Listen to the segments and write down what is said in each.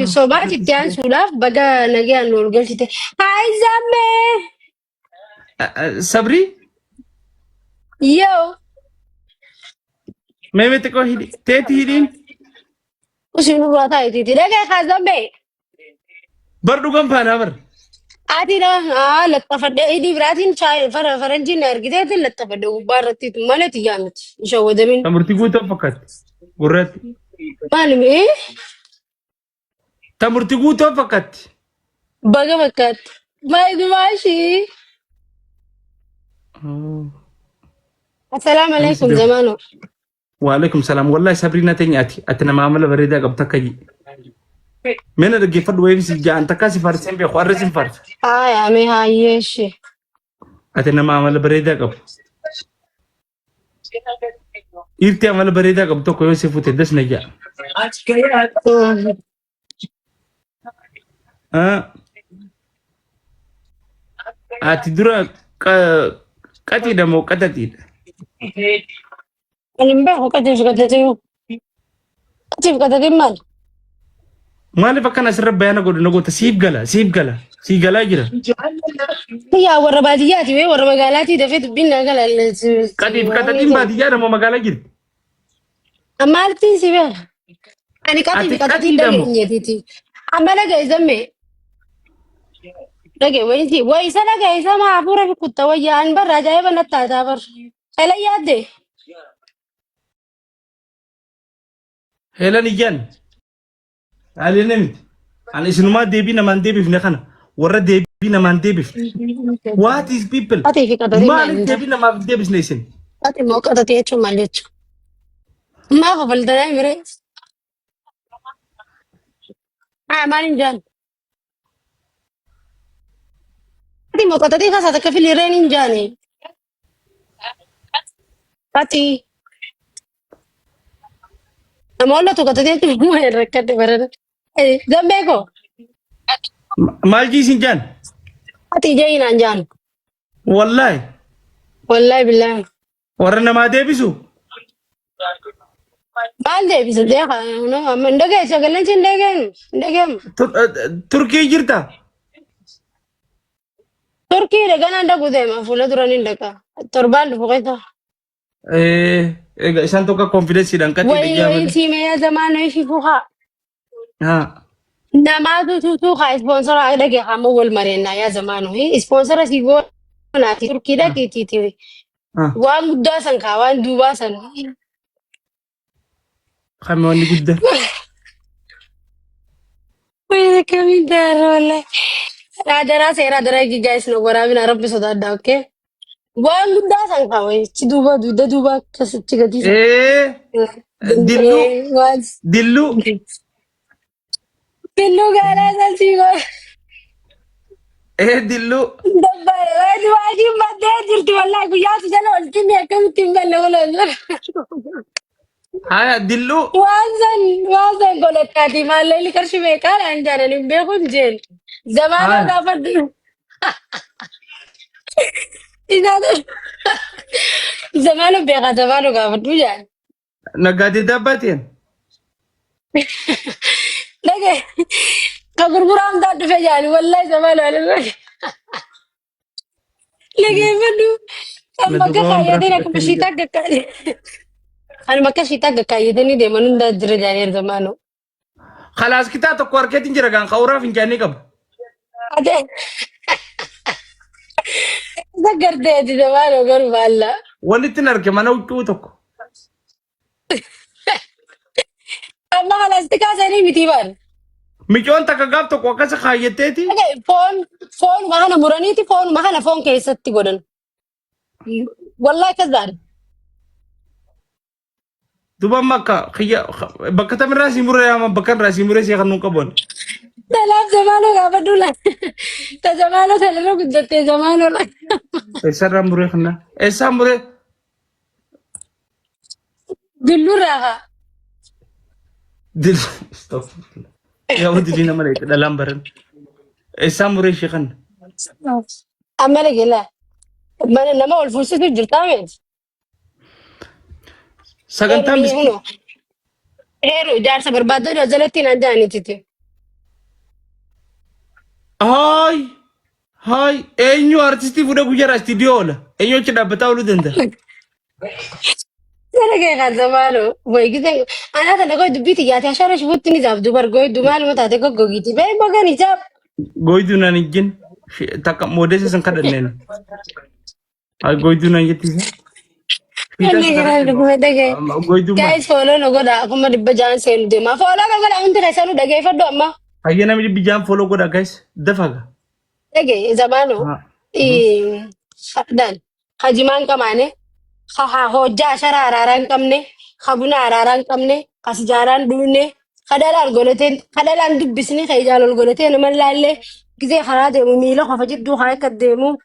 Sobaati itti aansuudhaaf baga nagaan ol galchite. Hi Zammee! Sabri Yoo! meme te ko hidi teti hidin Usin nurraa taa'itiiti. Dhagaa kaa Zammee! bar dugan fana bar Ati laxxafadhee hidhii biraatiin faranjiin na argiteetiin laxxafadhee gubbaa irratti malee xiyyaa miti. Ishee wadamin. tamurti guuto fakkat gurrat Maalimi? tamurti guuto fakkat Baga fakkaatti. Maashii. Assalaamu alaikum Zamaanoo. وعليكم السلام والله سابرينا تنياتي اتنا معامله بريده قبتك جي من الجفد ويفس جا انت كاسي فارسين بي خوارزين فارس Haaya mee haayyeeshi. اتنا معامله بريده قب يرتي عمل بريده قبتك يوسف تدس نجا اتي درا قتي دمو قتتي Ani hin beeku qatiif qatatiin. Qatiif qatatiin maal? مالي فكان اسر بيانا قد نقول سيب قلا جرا Yaa warra baadiyyaati wee warra magaalaatii dafee dubbiin naa gala. قتيف قتتين بعد يا دمو مقالا جرا Maaltiin si beeka? Ani qatiif ati qatatiin qati damo dhageenyeetiiti. Amma dhagaye zammee. Dhagaye wayitii wayisa dhagaye sama hafuura fi kutta wayyaa an barra ajaa'iba natti taataa bar. Ela yaadde? هيلان يجان علي نمت انا اسنما ديبي نمان ديبي في نخنا ورا ديبي نمان ديبي what is people Qatiif qatatiin maal مالك hin ديبي نمان ديبي سنيسن Ati immoo qatatii jechuun maal jechuudha? Maaf afaltanaa miree? Maal hin jaan? Ati immoo qatatii kaasaa takka filirreen hin jaane. Ati nama hollatu qatatii jechuun immoo hin rakkadde barana. Zammee koo مال جي سنجان ati ija hinaan jaan. والله Wallaahi billaahi. ورا نما ديبي سو Maal deebisa deeqa? Amma hin dhagaye sagaleen si hin dhagayeenu. Hin dhagayeemu. تركي جرتا Turkii ganaan dhaqu deema fuula duraan hin dhaqa. Torbaan dhufu keessa. ايه اسان توكا كونفيدنس دان كاتي Wayii دجامل siimee zamaanoo ishii fuukaa. ها Namaatu tuutuukaa ispoonsara dhagee hamma wal mareenyaa yaa zamaanoo. Ispoonsara si goonaati turkii dhaqiitiiti. ها Waan guddaa san kaa waan duubaa san. خمي واني قد Wayii kamiin daaroo wallahi. Raadaraa seeraa daraa gigaayis nu waraabina rabbi sodaadhaa okkee. Waan guddaa san kaa wayii achi duuba dugda duuba akkasitti gadiisa. ايه دلو Waan دلو Billuu gaalaa salphii goone. ايه دلو Dabbaale waan waajiin baddee jirti wallaahi guyyaatu jala oltiin akkamitti hin galle waloon. ها دلو Waan san godhataati maalleelli qarshii meeqaadhaan jaanan hin beeku hin jeen. Zamaanoo ها gaafadhu. Isaatu zamaanoo beekaa zamaanoo gaafadhu jaan. نقادي داباتين Dhagee ka gurguraan taa dhufe jaani wallaahi zamaanoo alirra. Dhageeffadhu. Kan bakka ندوبون kaayyatee برا akkuma shiitaa gakkaa'e. Kan bakka shiitaa gakkaa'etanii deeman hundaa jira jaanii zamaanoo. خلاص كتا تكو اركيتين جرا كان خورا فنجاني قب Ate isa garteeti zamaanoo garuu baallaa. ولتن اركي ما نوتو تكو Amma kalastikaa sanii miti baal. ميجون تكا قاب تكو وكاسا خايتيتي Foonuma kana muraniiti foonuma kana foon keessatti godhan. Wallaahi akkas zaadha. دوبا مكا خيا بكتا من راسي مرة يا ما بكر راسي مرة سي خنون قبون Talaaf zamaanoo gaafadhu la. Ta zamaanoo sanarra guddattee zamaanoo la. سر مرة خنا اسا مرة Dullurraa haa. دل استغفر الله يا ودي لينا ملك دلام برن اسا مرة شي خن Amma dhagee mana nama ol fuusisu jirtaa meeti. سكنتام بس Heeruu ijaarsa barbaaddu jalatti naan jaanititi. Hai, eenyu artistii fuudhee guyyaa istiidiyoo oola. Eenyu achi dhaabbataa ooluu danda'a. Sana kayak kata malu, boy kita, anak anak kau dubi tiga tiga syarat sebut ini jawab dubar kau du malu mata teko kau gitu, baik bagan ijab. Goydu naan ijjin takka moodessa san kadhanneen. Hai goydu naan jettisa. Ini kira duku mata kayak. Goydu maal. Guys follow nogo dah, aku mau dibajaran selu deh, ma follow nogo dah untuk rasa nu dagai fado amma. Hayya namni bijaan follow godha guys. Dafaga. Dagai zamanu, dan hajiman kamane, hoja asyara araran kamne, kabuna araran kamne, kasijaran dulune, kadalan goleten, kadalan dubbisni kayak goleten nama lalle, kita khara demu milo khafajit du khaya kademu.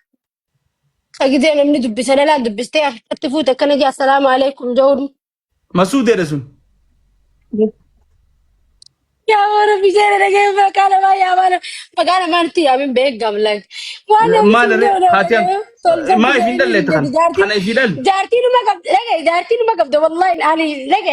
Kita namni dubbisana lan dubbiste atifu takana ji assalamu alaikum jawdu. Masuudeedha sun. Ya mana bicara lagi makana ma ya mana makana manti ya min begam lag. Mana Maal haatiyan maa ifin dalleetta kana ifin dalle. جارتي ما قبل لقى جارتي ما قبل والله الآن لقى